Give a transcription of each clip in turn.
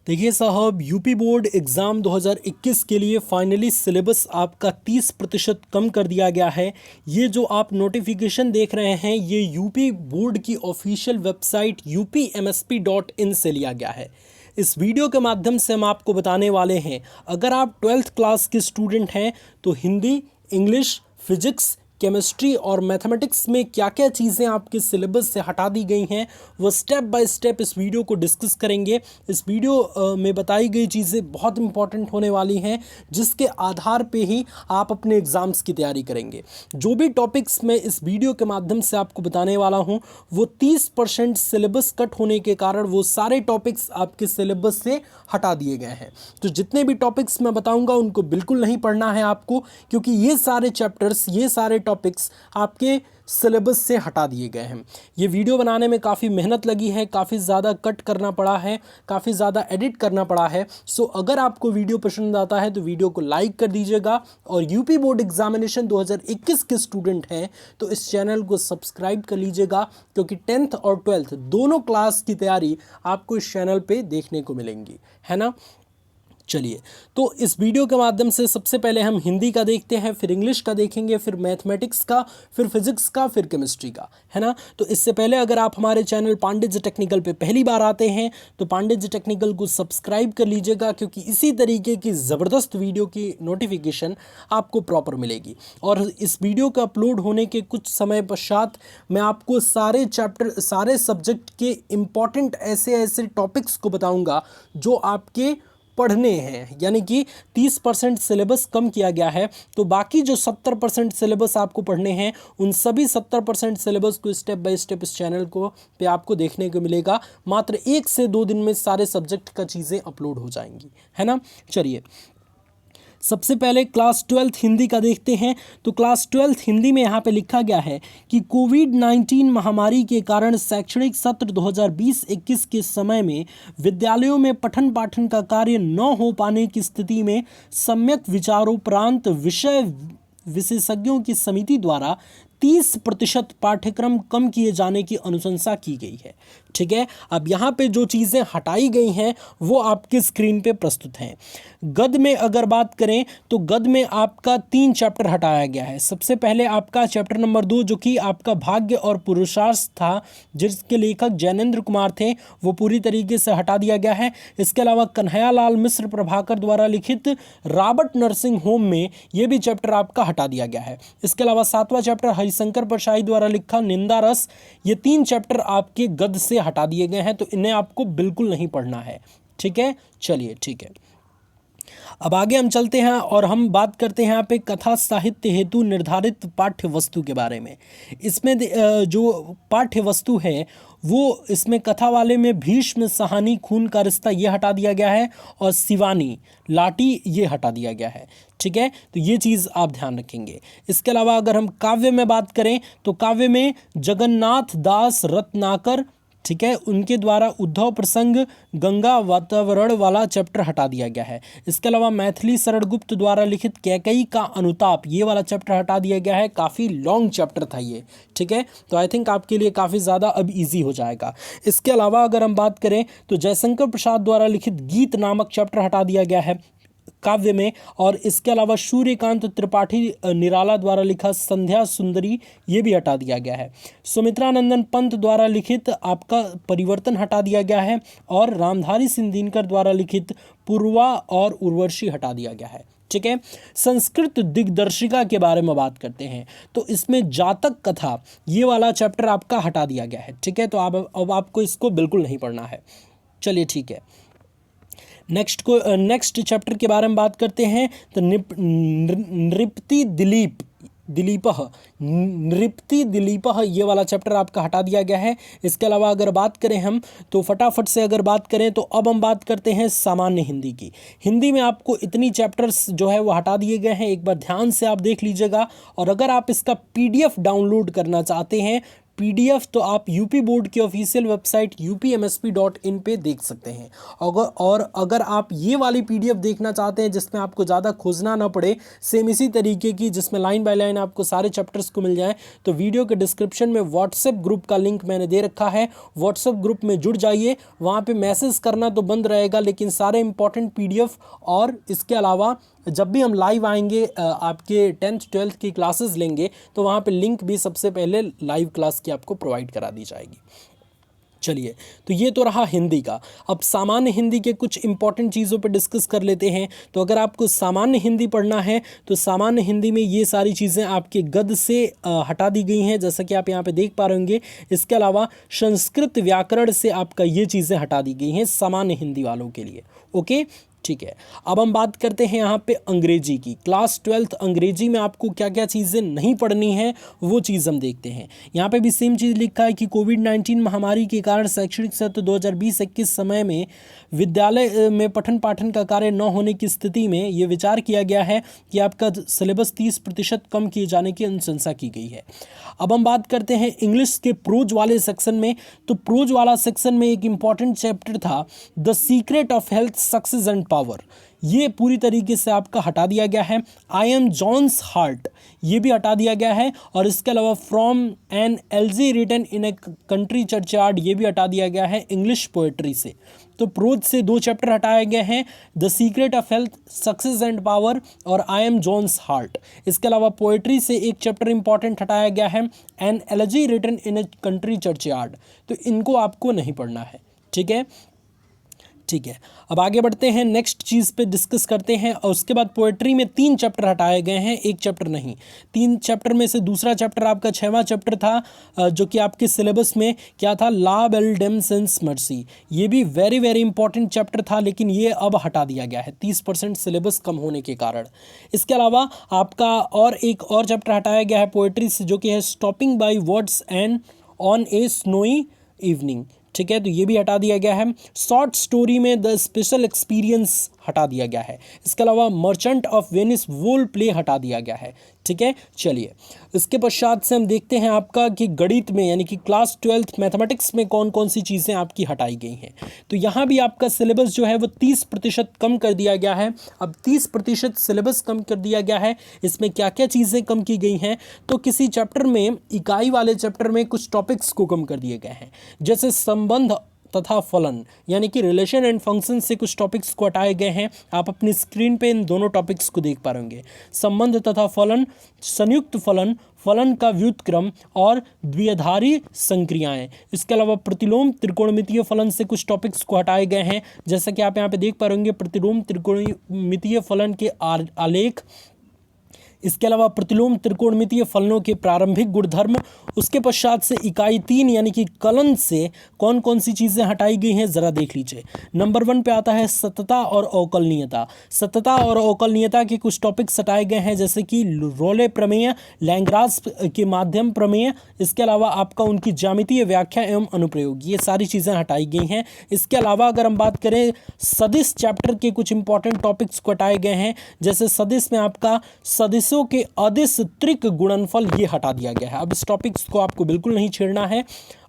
देखिए साहब, UP board exam 2021 के लिए फाइनली सिलेबस आपका 30% कम कर दिया गया है। ये जो आप नोटिफिकेशन देख रहे हैं, ये यूपी बोर्ड की ऑफिशियल वेबसाइट upmsp.in से लिया गया है। इस वीडियो के माध्यम से हम आपको बताने वाले हैं, अगर आप 12th क्लास के स्टूडेंट हैं तो हिंदी, इंग्लिश, फिजिक्स, केमिस्ट्री और मैथमेटिक्स में क्या क्या चीज़ें आपके सिलेबस से हटा दी गई हैं, वो स्टेप बाय स्टेप इस वीडियो को डिस्कस करेंगे। इस वीडियो में बताई गई चीज़ें बहुत इंपॉर्टेंट होने वाली हैं, जिसके आधार पे ही आप अपने एग्ज़ाम्स की तैयारी करेंगे। जो भी टॉपिक्स मैं इस वीडियो के माध्यम से आपको बताने वाला हूँ, वो 30% सिलेबस कट होने के कारण वो सारे टॉपिक्स आपके सिलेबस से हटा दिए गए हैं। तो जितने भी टॉपिक्स मैं बताऊँगा उनको बिल्कुल नहीं पढ़ना है आपको, क्योंकि ये सारे चैप्टर्स, ये सारे टॉपिक्स आपके सिलेबस से हटा दिए गए हैं। ये वीडियो बनाने में काफ़ी मेहनत लगी है, काफ़ी ज़्यादा कट करना पड़ा है, काफ़ी ज़्यादा एडिट करना पड़ा है। सो अगर आपको वीडियो पसंद आता है तो वीडियो को लाइक कर दीजिएगा, और यूपी बोर्ड एग्जामिनेशन 2021 के स्टूडेंट हैं तो इस चैनल को सब्सक्राइब कर लीजिएगा, क्योंकि 10th और 12th दोनों क्लास की तैयारी आपको इस चैनल पर देखने को मिलेंगी, है ना। चलिए, तो इस वीडियो के माध्यम से सबसे पहले हम हिंदी का देखते हैं, फिर इंग्लिश का देखेंगे, फिर मैथमेटिक्स का, फिर फिजिक्स का, फिर केमिस्ट्री का, है ना। तो इससे पहले अगर आप हमारे चैनल पांडित्य टेक्निकल पे पहली बार आते हैं तो पांडित्य टेक्निकल को सब्सक्राइब कर लीजिएगा, क्योंकि इसी तरीके की ज़बरदस्त वीडियो की नोटिफिकेशन आपको प्रॉपर मिलेगी। और इस वीडियो का अपलोड होने के कुछ समय पश्चात मैं आपको सारे चैप्टर, सारे सब्जेक्ट के इम्पॉर्टेंट ऐसे ऐसे टॉपिक्स को बताऊँगा जो आपके पढ़ने हैं। यानी कि 30% सिलेबस कम किया गया है, तो बाकी जो 70% सिलेबस आपको पढ़ने हैं, उन सभी 70% सिलेबस को स्टेप बाय स्टेप इस चैनल को पे आपको देखने को मिलेगा। मात्र 1 से 2 दिन में सारे सब्जेक्ट का चीज़ें अपलोड हो जाएंगी, है ना। चलिए, सबसे पहले क्लास 12th हिंदी का देखते हैं। तो क्लास 12th हिंदी में यहाँ पे लिखा गया है कि कोविड-19 महामारी के कारण शैक्षणिक सत्र 2020-21 के समय में विद्यालयों में पठन पाठन का कार्य न हो पाने की स्थिति में सम्यक विचारोपरांत विषय विशेषज्ञों की समिति द्वारा 30% पाठ्यक्रम कम किए जाने की अनुशंसा की गई है। ठीक है, अब यहाँ पे जो चीज़ें हटाई गई हैं वो आपके स्क्रीन पे प्रस्तुत हैं। गद्य में अगर बात करें तो गद्य में आपका 3 चैप्टर हटाया गया है। सबसे पहले आपका चैप्टर नंबर 2, जो कि आपका भाग्य और पुरुषार्थ था, जिसके लेखक जैनेंद्र कुमार थे, वो पूरी तरीके से हटा दिया गया है। इसके अलावा कन्हैयालाल मिश्र प्रभाकर द्वारा लिखित रॉबर्ट नर्सिंग होम में ये भी चैप्टर आपका हटा दिया गया है। इसके अलावा 7वां चैप्टर हरिशंकर परशाई द्वारा लिखा निंदा रस, ये 3 चैप्टर आपके गद्य से हटा दिए गए हैं, तो इन्हें आपको बिल्कुल नहीं पढ़ना है। ठीक है, चलिए ठीक है। अब आगे हम चलते हैं और हम बात करते हैं यहाँ पे कथा साहित्य हेतु निर्धारित पाठ्य वस्तु के बारे में। इसमें जो पाठ्य वस्तु है वो इसमें कथा वाले में भीष्म सहानी खून का रिश्ता ये हटा दिया गया है, और शिवानी लाठी ये हटा दिया गया है। ठीक है, तो ये चीज़ आप ध्यान रखेंगे। इसके अलावा अगर हम काव्य में बात करें तो काव्य में जगन्नाथ दास रत्नाकर, ठीक है, उनके द्वारा उद्धव प्रसंग गंगा वातावरण वाला चैप्टर हटा दिया गया है। इसके अलावा मैथिली शरण गुप्त द्वारा लिखित कैकेयी का अनुताप ये वाला चैप्टर हटा दिया गया है। काफ़ी लॉन्ग चैप्टर था ये, ठीक है, तो आई थिंक आपके लिए काफ़ी ज़्यादा अब इजी हो जाएगा। इसके अलावा अगर हम बात करें तो जयशंकर प्रसाद द्वारा लिखित गीत नामक चैप्टर हटा दिया गया है काव्य में, और इसके अलावा सूर्यकांत त्रिपाठी निराला द्वारा लिखा संध्या सुंदरी ये भी हटा दिया गया है। सुमित्रानंदन पंत द्वारा लिखित आपका परिवर्तन हटा दिया गया है, और रामधारी सिंह दिनकर द्वारा लिखित पूर्वा और उर्वशी हटा दिया गया है। ठीक है, संस्कृत दिग्दर्शिका के बारे में बात करते हैं तो इसमें जातक कथा ये वाला चैप्टर आपका हटा दिया गया है। ठीक है, तो अब आपको इसको बिल्कुल नहीं पढ़ना है। चलिए ठीक है, नेक्स्ट चैप्टर के बारे में बात करते हैं। तो नृपति दिलीपः ये वाला चैप्टर आपका हटा दिया गया है। इसके अलावा अगर बात करें हम तो फटाफट से अगर बात करें तो अब हम बात करते हैं सामान्य हिंदी की। हिंदी में आपको इतनी चैप्टर्स जो है वो हटा दिए गए हैं, एक बार ध्यान से आप देख लीजिएगा। और अगर आप इसका PDF डाउनलोड करना चाहते हैं, PDF तो आप यूपी बोर्ड की ऑफिशियल वेबसाइट upmsp.in पे देख सकते हैं। अगर आप ये वाली PDF देखना चाहते हैं जिसमें आपको ज़्यादा खोजना ना पड़े, सेम इसी तरीके की जिसमें लाइन बाय लाइन आपको सारे चैप्टर्स को मिल जाए, तो वीडियो के डिस्क्रिप्शन में व्हाट्सएप ग्रुप का लिंक मैंने दे रखा है। व्हाट्सएप ग्रुप में जुड़ जाइए, वहाँ पे मैसेज करना तो बंद रहेगा लेकिन सारे इंपॉर्टेंट PDF और इसके अलावा जब भी हम लाइव आएंगे आपके 10th 12th की क्लासेस लेंगे तो वहाँ पे लिंक भी सबसे पहले लाइव क्लास की आपको प्रोवाइड करा दी जाएगी। चलिए, तो ये तो रहा हिंदी का। अब सामान्य हिंदी के कुछ इंपॉर्टेंट चीज़ों पर डिस्कस कर लेते हैं। तो अगर आपको सामान्य हिंदी पढ़ना है तो सामान्य हिंदी में ये सारी चीज़ें आपके गद्य से हटा दी गई हैं, जैसा कि आप यहाँ पे देख पा रहे होंगे। इसके अलावा संस्कृत व्याकरण से आपका ये चीज़ें हटा दी गई हैं सामान्य हिंदी वालों के लिए। ओके, ठीक है। अब हम बात करते हैं यहाँ पे अंग्रेजी की। क्लास 12th अंग्रेजी में आपको क्या क्या चीज़ें नहीं पढ़नी है वो चीज़ हम देखते हैं। यहाँ पे भी सेम चीज़ लिखा है कि कोविड-19 महामारी के कारण शैक्षणिक सत्र 2020-21 समय में विद्यालय में पठन पाठन का कार्य न होने की स्थिति में ये विचार किया गया है कि आपका सिलेबस 30% कम किए जाने की अनुशंसा की गई है। अब हम बात करते हैं इंग्लिश के प्रोज वाले सेक्शन में। तो प्रोज वाला सेक्शन में एक इम्पॉर्टेंट चैप्टर था the secret of health success and power, ये पूरी तरीके से आपका हटा दिया गया है। आई एम जॉन्स हार्ट ये भी हटा दिया गया है। और इसके अलावा from an elegy written in a country churchyard ये भी हटा दिया गया है इंग्लिश पोएट्री से। तो प्रोज से 2 चैप्टर हटाए गए हैं, the secret of health success and power और आई एम जॉन्स हार्ट। इसके अलावा पोएट्री से एक चैप्टर इंपॉर्टेंट हटाया गया है, an elegy written in a country churchyard. तो इनको आपको नहीं पढ़ना है, ठीक है। ठीक है, अब आगे बढ़ते हैं, नेक्स्ट चीज़ पे डिस्कस करते हैं। और उसके बाद पोएट्री में 3 चैप्टर हटाए गए हैं, एक चैप्टर नहीं। 3 चैप्टर में से दूसरा चैप्टर आपका 6वां चैप्टर था जो कि आपके सिलेबस में क्या था, ला बेल्डेम सेंस मर्सी। ये भी वेरी वेरी इंपॉर्टेंट चैप्टर था लेकिन ये अब हटा दिया गया है 30% सिलेबस कम होने के कारण। इसके अलावा आपका एक और चैप्टर हटाया गया है पोएट्री से जो कि है stopping by words and on a snowy evening, ठीक है। तो ये भी हटा दिया गया है। शॉर्ट स्टोरी में द स्पेशल एक्सपीरियंस हटा दिया गया है। इसके अलावा merchant of Venice whole play हटा दिया गया है, ठीक है। चलिए, इसके पश्चात से हम देखते हैं आपका कि गणित में यानी कि क्लास 12th मैथमेटिक्स में कौन कौन सी चीज़ें आपकी हटाई गई हैं। तो यहाँ भी आपका सिलेबस जो है वो 30% कम कर दिया गया है। अब 30% सिलेबस कम कर दिया गया है, इसमें क्या क्या चीज़ें कम की गई हैं। तो किसी चैप्टर में, इकाई वाले चैप्टर में कुछ टॉपिक्स को कम कर दिए गए हैं, जैसे संबंध तथा फलन यानी कि रिलेशन एंड फंक्शन से कुछ टॉपिक्स को हटाए गए हैं। आप अपनी स्क्रीन पे इन दोनों टॉपिक्स को देख पा रहे संबंध तथा फलन, संयुक्त फलन, फलन का व्युत्क्रम और द्विआधारी संक्रियाएं। इसके अलावा प्रतिलोम त्रिकोणमितीय फलन से कुछ टॉपिक्स को हटाए गए हैं, जैसा कि आप यहाँ पे देख पा रहे प्रतिलोम त्रिकोणमितीय फलन के आलेख। इसके अलावा प्रतिलोम त्रिकोणमितीय फलनों के प्रारंभिक गुणधर्म। उसके पश्चात से इकाई 3 यानी कि कलन से कौन कौन सी चीज़ें हटाई गई हैं ज़रा देख लीजिए। नंबर 1 पे आता है सतता और अवकलनीयता। सतता और अवकलनीयता के कुछ टॉपिक्स हटाए गए हैं, जैसे कि रोले प्रमेय, लैंग्राज के माध्यम प्रमेय। इसके अलावा आपका उनकी ज्यामितीय व्याख्या एवं अनुप्रयोग, ये सारी चीज़ें हटाई गई हैं। इसके अलावा अगर हम बात करें सदिश चैप्टर के कुछ इंपॉर्टेंट टॉपिक्स को हटाए गए हैं, जैसे सदिश में आपका सदिशों के अदिश त्रिक गुणनफल ये हटा दिया गया है। अब इस टॉपिक्स को आपको बिल्कुल नहीं छेड़ना है,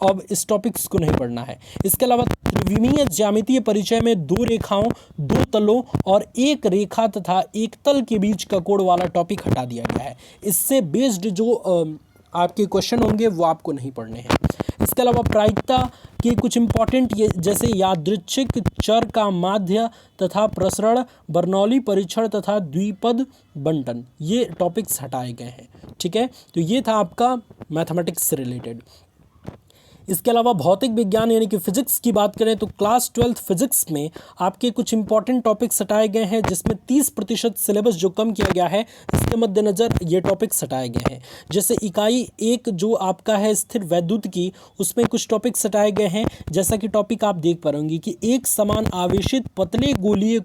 अब इस टॉपिक्स को नहीं पढ़ना है। इसके अलावा त्रिविमीय ज्यामितीय परिचय में 2 रेखाओं, 2 तलों और 1 रेखा तथा 1 तल के बीच का कोण वाला टॉपिक हटा दिया गया है। इससे बेस्ड जो आपके क्वेश्चन होंगे वो आपको नहीं पढ़ने हैं। इसके अलावा प्रायिकता के कुछ इंपॉर्टेंट जैसे यादृच्छिक चर का माध्य तथा प्रसरण, बर्नौली परीक्षण तथा द्विपद बंटन, ये टॉपिक्स हटाए गए हैं, ठीक है। तो ये था आपका मैथमेटिक्स से रिलेटेड। इसके अलावा भौतिक विज्ञान यानी कि फिजिक्स की बात करें तो क्लास 12th फिजिक्स में आपके कुछ इंपॉर्टेंट टॉपिक्स हटाए गए हैं, जिसमें 30% सिलेबस जो कम किया गया है इसके मद्देनज़र ये टॉपिक्स हटाए गए हैं। जैसे इकाई 1 जो आपका है स्थिर वैद्युत की, उसमें कुछ टॉपिक्स हटाए गए हैं, जैसा कि टॉपिक आप देख पा रहे कि एक समान आवेशित पतले गोलीय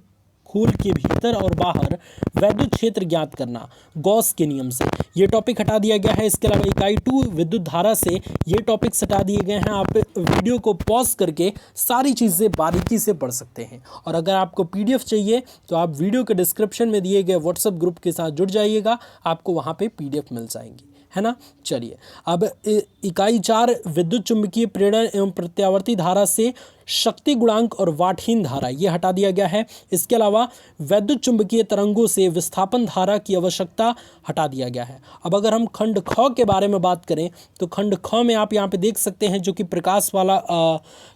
खोल के भीतर और बाहर वैद्युत क्षेत्र ज्ञात करना गॉस के नियम से, ये टॉपिक हटा दिया गया है। इसके अलावा इकाई 2 विद्युत धारा से ये टॉपिक्स हटा दिए गए हैं। आप वीडियो को पॉज करके सारी चीज़ें बारीकी से पढ़ सकते हैं। और अगर आपको PDF चाहिए तो आप वीडियो के डिस्क्रिप्शन में दिए गए व्हाट्सएप ग्रुप के साथ जुड़ जाइएगा, आपको वहाँ पे PDF मिल जाएंगी, है ना। चलिए अब इकाई 4 विद्युत चुम्बकीय प्रेरण एवं प्रत्यावर्ती धारा से शक्ति गुणांक और वाटहीन धारा ये हटा दिया गया है। इसके अलावा वैद्युत चुम्बकीय तरंगों से विस्थापन धारा की आवश्यकता हटा दिया गया है। अब अगर हम खंड ख के बारे में बात करें तो खंड ख में आप यहाँ पे देख सकते हैं जो कि प्रकाश वाला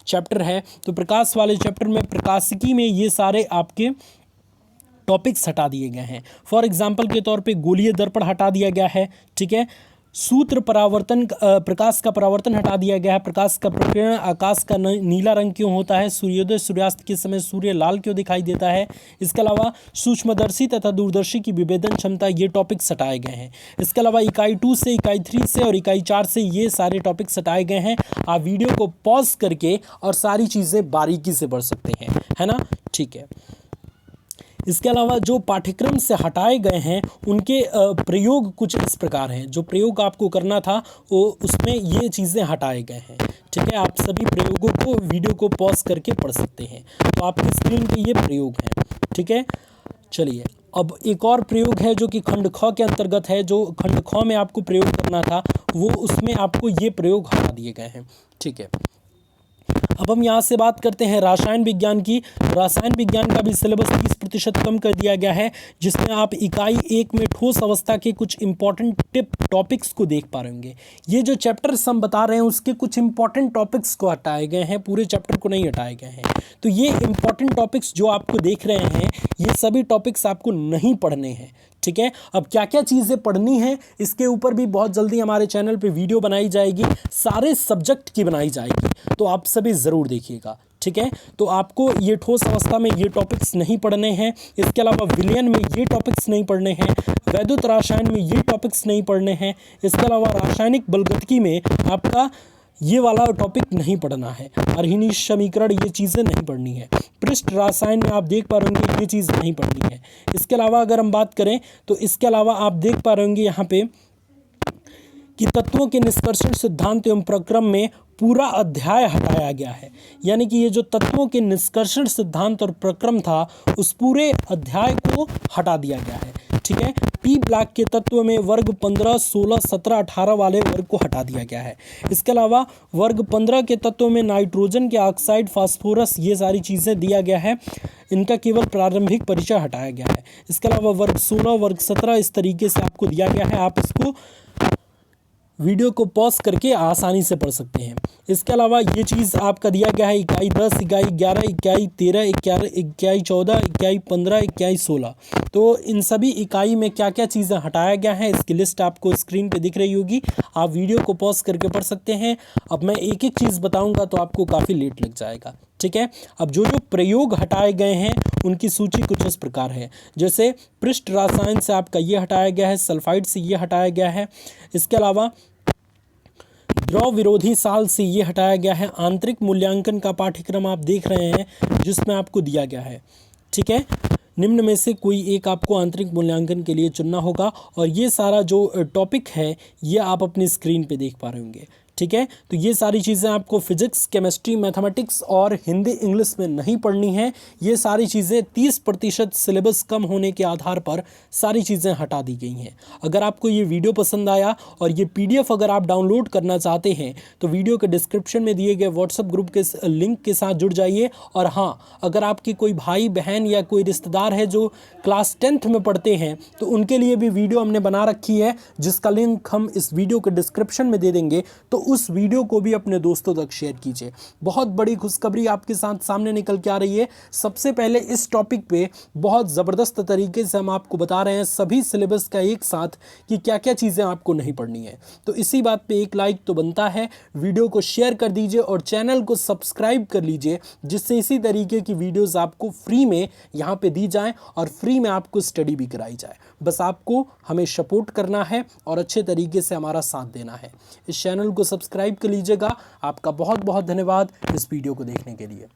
चैप्टर है। तो प्रकाश वाले चैप्टर में प्रकाशिकी में ये सारे आपके टॉपिक्स हटा दिए गए हैं। फॉर एग्जाम्पल के तौर पे गोलीय दर्पण हटा दिया गया है, ठीक है। सूत्र परावर्तन, प्रकाश का परावर्तन हटा दिया गया है। प्रकाश का प्रकीर्णन आकाश का नीला रंग क्यों होता है, सूर्योदय सूर्यास्त के समय सूर्य लाल क्यों दिखाई देता है। इसके अलावा सूक्ष्मदर्शी तथा दूरदर्शी की विभेदन क्षमता, ये टॉपिक्स हटाए गए हैं। इसके अलावा इकाई 2 से, इकाई 3 से और इकाई 4 से ये सारे टॉपिक्स हटाए गए हैं। आप वीडियो को पॉज करके और सारी चीज़ें बारीकी से पढ़ सकते हैं, है ना, ठीक है। इसके अलावा जो पाठ्यक्रम से हटाए गए हैं उनके प्रयोग कुछ इस प्रकार हैं। जो प्रयोग आपको करना था वो उसमें ये चीज़ें हटाए गए हैं, ठीक है। आप सभी प्रयोगों को वीडियो को पॉज करके पढ़ सकते हैं। तो आपकी स्क्रीन पे ये प्रयोग हैं, ठीक है। चलिए अब एक और प्रयोग है जो कि खंड ख के अंतर्गत है। जो खंड ख में आपको प्रयोग करना था वो उसमें आपको ये प्रयोग हटा दिए गए हैं, ठीक है। अब हम यहाँ से बात करते हैं रसायन विज्ञान की। रसायन विज्ञान का भी सिलेबस 30% कम कर दिया गया है, जिसमें आप इकाई 1 में ठोस अवस्था के कुछ इंपॉर्टेंट टॉपिक्स को देख पा रहे होंगे। ये जो चैप्टर्स हम बता रहे हैं उसके कुछ इंपॉर्टेंट टॉपिक्स को हटाए गए हैं, पूरे चैप्टर को नहीं हटाए गए हैं। तो ये इंपॉर्टेंट टॉपिक्स जो आपको देख रहे हैं ये सभी टॉपिक्स आपको नहीं पढ़ने हैं, ठीक है। अब क्या क्या चीज़ें पढ़नी है इसके ऊपर भी बहुत जल्दी हमारे चैनल पे वीडियो बनाई जाएगी, सारे सब्जेक्ट की बनाई जाएगी, तो आप सभी ज़रूर देखिएगा, ठीक है। तो आपको ये ठोस अवस्था में ये टॉपिक्स नहीं पढ़ने हैं। इसके अलावा विलयन में ये टॉपिक्स नहीं पढ़ने हैं। वैद्युत रसायन में ये टॉपिक्स नहीं पढ़ने हैं। इसके अलावा रासायनिक बलगतिकी में आपका ये वाला टॉपिक नहीं पढ़ना है। अर्हिणी समीकरण ये चीज़ें नहीं पढ़नी है। पृष्ठ रसायन में आप देख पा रहे होंगे ये चीज़ नहीं पढ़नी है। इसके अलावा अगर हम बात करें तो इसके अलावा आप देख पा रहे होंगे यहाँ पे कि तत्वों के निष्कर्षण सिद्धांत एवं प्रक्रम में पूरा अध्याय हटाया गया है। यानी कि ये जो तत्वों के निष्कर्षण सिद्धांत और प्रक्रम था उस पूरे अध्याय को हटा दिया गया है, ठीक है। पी ब्लॉक के तत्व में वर्ग 15, 16, 17, 18 वाले वर्ग को हटा दिया गया है। इसके अलावा वर्ग 15 के तत्व में नाइट्रोजन के ऑक्साइड, फास्फोरस ये सारी चीज़ें दिया गया है, इनका केवल प्रारंभिक परिचय हटाया गया है। इसके अलावा वर्ग 16, वर्ग 17 इस तरीके से आपको दिया गया है। आप इसको वीडियो को पॉज करके आसानी से पढ़ सकते हैं। इसके अलावा ये चीज़ आपका दिया गया है इकाई 10, इकाई 11, इकाई 13, इकाई 14, इकाई 15, इकाई 16। तो इन सभी इकाई में क्या क्या चीज़ें हटाया गया है इसकी लिस्ट आपको स्क्रीन पे दिख रही होगी। आप वीडियो को पॉज करके पढ़ सकते हैं। अब मैं एक एक चीज़ बताऊँगा तो आपको काफ़ी लेट लग जाएगा, ठीक है। अब जो जो प्रयोग हटाए गए हैं उनकी सूची कुछ इस प्रकार है। जैसे पृष्ठ रसायन से आपका ये हटाया गया है, सल्फाइड से ये हटाया गया है। इसके अलावा द्रव विरोधी साल से ये हटाया गया है। आंतरिक मूल्यांकन का पाठ्यक्रम आप देख रहे हैं जिसमें आपको दिया गया है, ठीक है। निम्न में से कोई एक आपको आंतरिक मूल्यांकन के लिए चुनना होगा और ये सारा जो टॉपिक है ये आप अपनी स्क्रीन पे देख पा रहे होंगे, ठीक है। तो ये सारी चीज़ें आपको फिजिक्स, केमिस्ट्री, मैथमेटिक्स और हिंदी इंग्लिश में नहीं पढ़नी है। ये सारी चीज़ें 30% सिलेबस कम होने के आधार पर सारी चीज़ें हटा दी गई हैं। अगर आपको ये वीडियो पसंद आया और ये PDF अगर आप डाउनलोड करना चाहते हैं तो वीडियो के डिस्क्रिप्शन में दिए गए व्हाट्सएप ग्रुप के लिंक के साथ जुड़ जाइए। और हाँ, अगर आपके कोई भाई बहन या कोई रिश्तेदार है जो क्लास 10th में पढ़ते हैं तो उनके लिए भी वीडियो हमने बना रखी है जिसका लिंक हम इस वीडियो के डिस्क्रिप्शन में दे देंगे। तो उस वीडियो को भी अपने दोस्तों तक शेयर कीजिए। बहुत बड़ी खुशखबरी आपके साथ सामने निकल के आ रही है। सबसे पहले इस टॉपिक पे बहुत ज़बरदस्त तरीके से हम आपको बता रहे हैं सभी सिलेबस का एक साथ कि क्या क्या चीज़ें आपको नहीं पढ़नी है। तो इसी बात पे एक लाइक तो बनता है। वीडियो को शेयर कर दीजिए और चैनल को सब्सक्राइब कर लीजिए जिससे इसी तरीके की वीडियोस आपको फ्री में यहाँ पे दी जाएं और फ्री में आपको स्टडी भी कराई जाए। बस आपको हमें सपोर्ट करना है और अच्छे तरीके से हमारा साथ देना है। इस चैनल को सब्सक्राइब कर लीजिएगा। आपका बहुत बहुत धन्यवाद इस वीडियो को देखने के लिए।